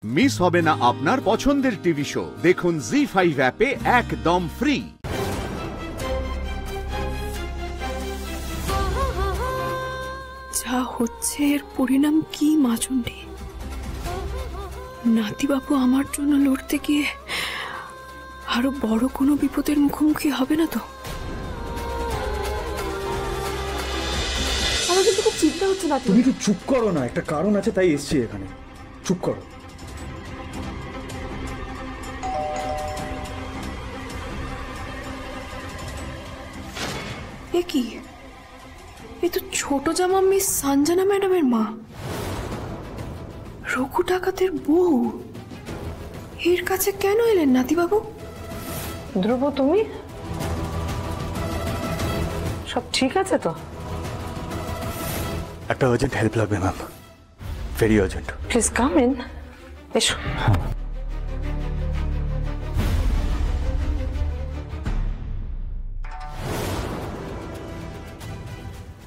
Miss হবে না আপনার পছন্দের টিভি শো। দেখুন জি5 অ্যাপে একদম ফ্রি। যা হচ্ছে এর পরিণাম কি মাজন্ডি? নাতিবাবু আমার জন্য লড়তে গিয়ে আরো বড় কোনো বিপদের মুখোমুখি হবে না তো? আমার কিন্তু খুব চিন্তা হচ্ছে না। তুমি একটু চুপ করো না, একটা কারণ আছে তাই এসছি এখানে। চুপ করো। এ কি? এ তো ছোট জামা মিস সঞ্জনা ম্যাডামের মা, রঘু ডাকাতের বউ। এর কাছে কেন এলেন নাতিবাবু? ধ্রুব, তুমি সব ঠিক আছে তো? একটা আর্জেন্ট হেল্প লাগবে ma'am, very urgent. Please come in. এসো।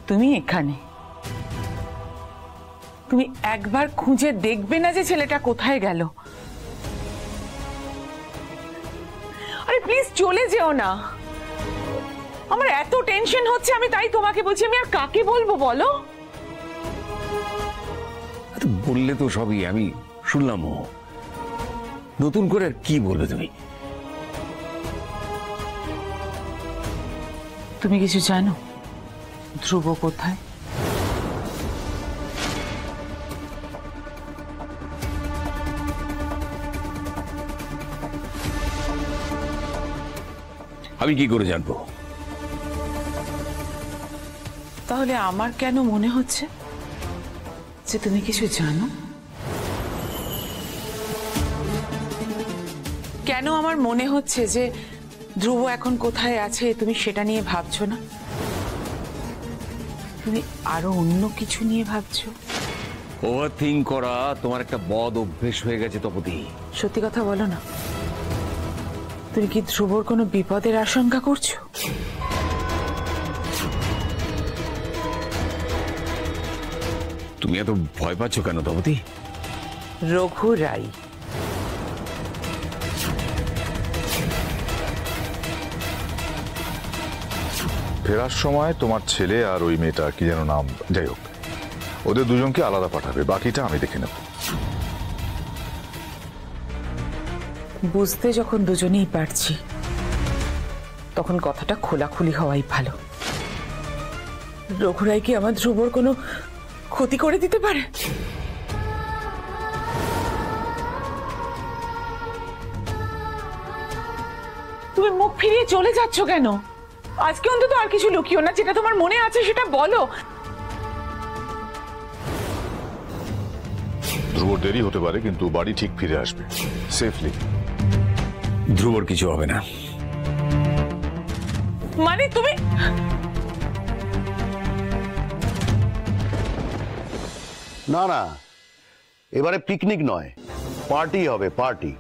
তুমি এখানে? তুমি একবার খুঁজে দেখবে না যে ছেলেটা কোথায় গেল? আরে প্লিজ চলে যেও না, আমার এত টেনশন হচ্ছে। আমি তাই তোমাকে বলছি, আমি আর কাকে বলবো বলো? বললে তো সবই আমি শুনলাম। নতুন করে কি বলবে তুমি? তুমি কিছু জানো ধ্রুব কোথায়? আমি কি করে জানবো? তাহলে আমার কেন মনে হচ্ছে যে তুমি কিছু জানো? কেন আমার মনে হচ্ছে যে ধ্রুব এখন কোথায় আছে তুমি সেটা নিয়ে ভাবছো না, তুমি আরো অন্য কিছু নিয়ে ভাবছো? ওভারথিংক করা তোমার একটা বদ অভ্যেস হয়ে গেছে তপতি। সত্যি কথা বলো না, তুমি কি ধ্রুবর কোনো বিপদের আশঙ্কা করছো? তুমি এত ভয় পাচ্ছ কেন তপতি? রঘু রাই। ফেরার সময় তোমার ছেলে আর ওই মেয়েটা, কি যেন নাম, যাই হোক, ওদের দুজনকে আলাদা পাঠাবে, বাকিটা আমি দেখে নেব। বুঝতে যখন দুজনেই পারছি তখন কথাটা খোলাখুলি হওয়াই ভালো। রঘুরাই কি আমার ধ্রুবর কোনো ক্ষতি করে দিতে পারে? তুমি মুখ ফিরিয়ে চলে যাচ্ছ কেন? আজকে অন্তত আর কিছু লুকিও না, যেটা তোমার মনে আছে সেটা বলো। ধ্রুবর দেরি হতে পারে কিন্তু বাড়ি ঠিক ফিরে আসবে সেফলি। ধ্রুবর কিছু হবে না। মানে তুমি? না না, এবারে পিকনিক নয়, পার্টি হবে, পার্টি।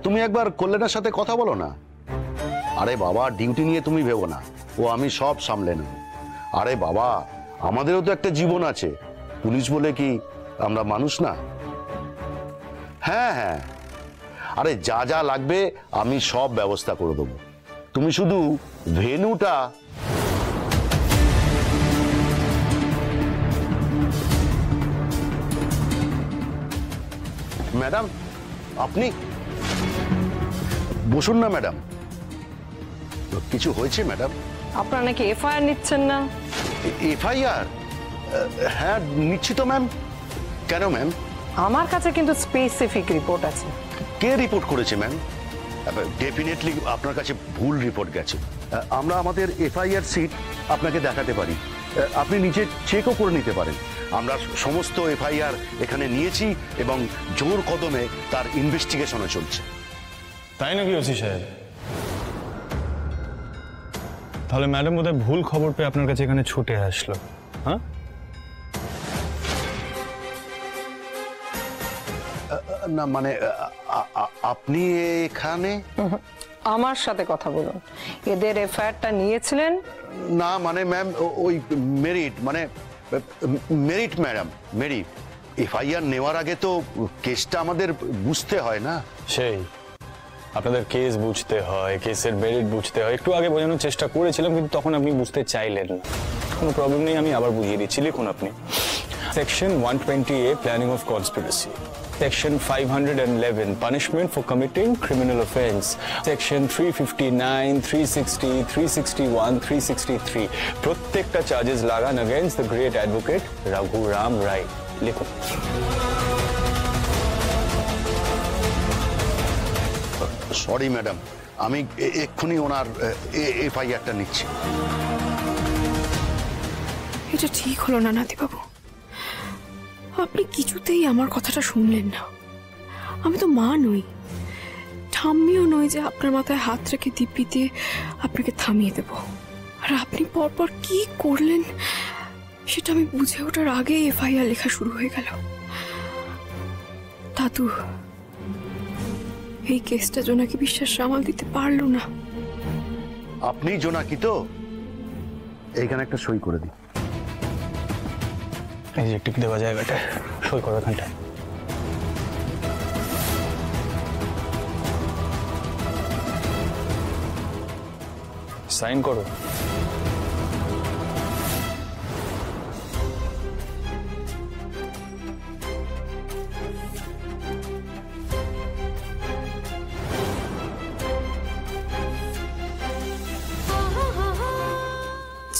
তুমি একবার কল্যাণের সাথে কথা বলো না। আরে বাবা, ডিউটি নিয়ে তুমি ভেবো না, ও আমি সব সামলে নেব। আরে বাবা, আমাদেরও তো একটা জীবন আছে, পুলিশ বলে কি আমরা মানুষ না? হ্যাঁ হ্যাঁ, আরে যা যা লাগবে আমি সব ব্যবস্থা করে দেবো। তুমি শুধু ভেন্যুটা। ম্যাডাম, আপনি বসুন না ম্যাডাম। কিছু হয়েছে ম্যাডাম? আপনারা নাকি এফআইআর নিচ্ছেন না? এফআইআর? হ্যাঁ নিচ্ছি তো ম্যাম। কেন ম্যাম? আমার কাছে কিন্তু স্পেসিফিক রিপোর্ট আছে। কে রিপোর্ট করেছে ম্যাম? ডেফিনেটলি আপনার কাছে ভুল রিপোর্ট গেছে। আমরা আমাদের এফআইআর সিট আপনাকে দেখাতে পারি, আপনি নিজে চেকও করে নিতে পারেন। আমরা সমস্ত এফআইআর এখানে নিয়েছি এবং জোর কদমে তার ইনভেস্টিগেশনও চলছে। তাই নাকি ওসি সাহেব? তাহলে ম্যাডাম বোধহয় ভুল খবর পেয়ে আপনার কাছে এখানে ছুটে আসলো। হ্যাঁ, না মানে আপনি এখানে? আমার সাথে কথা বলুন। এদের এফআইআরটা নিয়েছিলেন? না মানে ম্যাম, ওই মেরিট, মানে মেরিট ম্যাডাম, মেরিট এফআইআর নেওয়ার আগে তো কেসটা আমাদের বুঝতে হয় না। সেই আপনাদের কেস বুঝতে হয়, কেসের মেরিট বুঝতে হয়। একটু আগে বোঝানোর চেষ্টা করেছিলাম, কিন্তু তখন আপনি বুঝতে চাইলেন না। কোনো প্রবলেম নেই, আমি আবার বুঝিয়ে দিচ্ছি। লিখুন আপনি section 120A planning of conspiracy, section 511 punishment for committing criminal offence, section 359, 360, 361, 363 প্রত্যেকটা চার্জেস লাগান against the great advocate Raghuram Rai. লিখুন। সরি ম্যাডাম, আমি এক্ষুনি ওনার এফআইআরটা নিচ্ছি। এটা ঠিক হলো না নাতিবাবু, আপনি কিছুতেই আমার কথাটা শুনলেন না। আমি তো মা নই, ঠাম্মিও নই যে আপনার মাথায় হাত রেখে দিব্যিতে আপনাকে থামিয়ে দেব। আর আপনি পরপর কি করলেন সেটা আমি বুঝে ওঠার আগেই এফআইআর লেখা শুরু হয়ে গেল। দাদু এই কেসটা জোনাকি বিশ্বাস সামাল দিতে পারলো না। আপনি জোনাকি তো? এইখানে একটা সই করে দিই। এই যে টিক দেওয়া জায়গাটা সই করো এখানটায়। সাইন করো।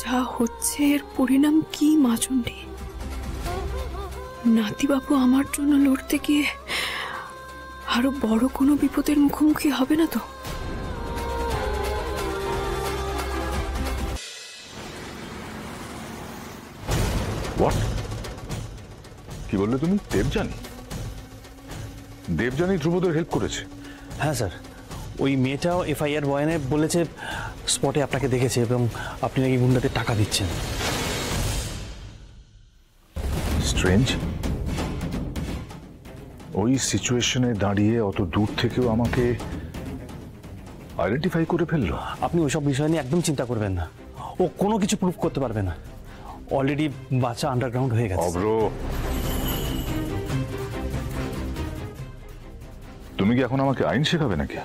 যা হচ্ছে এর পরিণাম কি মাজন্ডি? নাতিবাবু আমার জন্য লড়তে গিয়ে আরো বড় কোনো বিপদের মুখোমুখি হবে না তো? হোয়াট? কি বললে তুমি? দেবযানী? দেবযানী ধ্রুবদের হেল্প করেছে? হ্যাঁ স্যার, ওই মেয়েটাও এফআইআর বয়ানে বলেছে স্পটে আপনাকে দেখেছে এবং আপনি নাকি গুন্ডাদের টাকা দিচ্ছেন। স্ট্রেঞ্জ। ওই সিচুয়েশনে দাঁড়িয়ে অত দূর থেকেও আমাকে আইডেন্টিফাই করে ফেললো। আপনি ওইসব বিষয় নিয়ে একদম চিন্তা করবেন না, ও কোনো কিছু প্রুফ করতে পারবে না। অলরেডি বাচ্চা আন্ডারগ্রাউন্ড হয়ে গেছে। অব্র, তুমি কি এখন আমাকে আইন শেখাবে নাকি?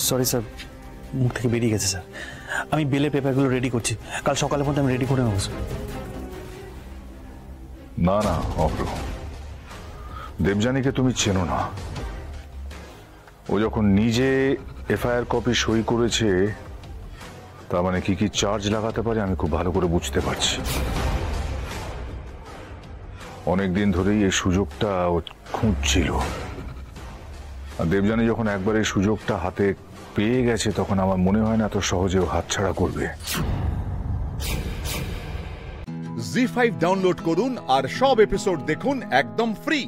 সরি স্যার, মুখ থেকে বেরিয়ে গেছে স্যার। আমি বেলের পেপারগুলো রেডি করছি, কাল সকালের মধ্যে আমি রেডি করে নেবো স্যার। না না অব্র, দেবযানীকে তুমি চেনো না। ও যখন নিজে এফআইআর কপি সই করেছে, তার মানে কি কি চার্জ লাগাতে পারে আমি খুব ভালো করে বুঝতে পারছি। অনেকদিন ধরেই এই সুযোগটা ও খুঁজছিল, আর দেবযানী যখন একবার এই সুযোগটা হাতে পেয়ে গেছে, তখন আমার মনে হয় না এত সহজে ও হাতছাড়া করবে। জি5 ডাউনলোড করুন আর সব এপিসোড দেখুন একদম ফ্রি।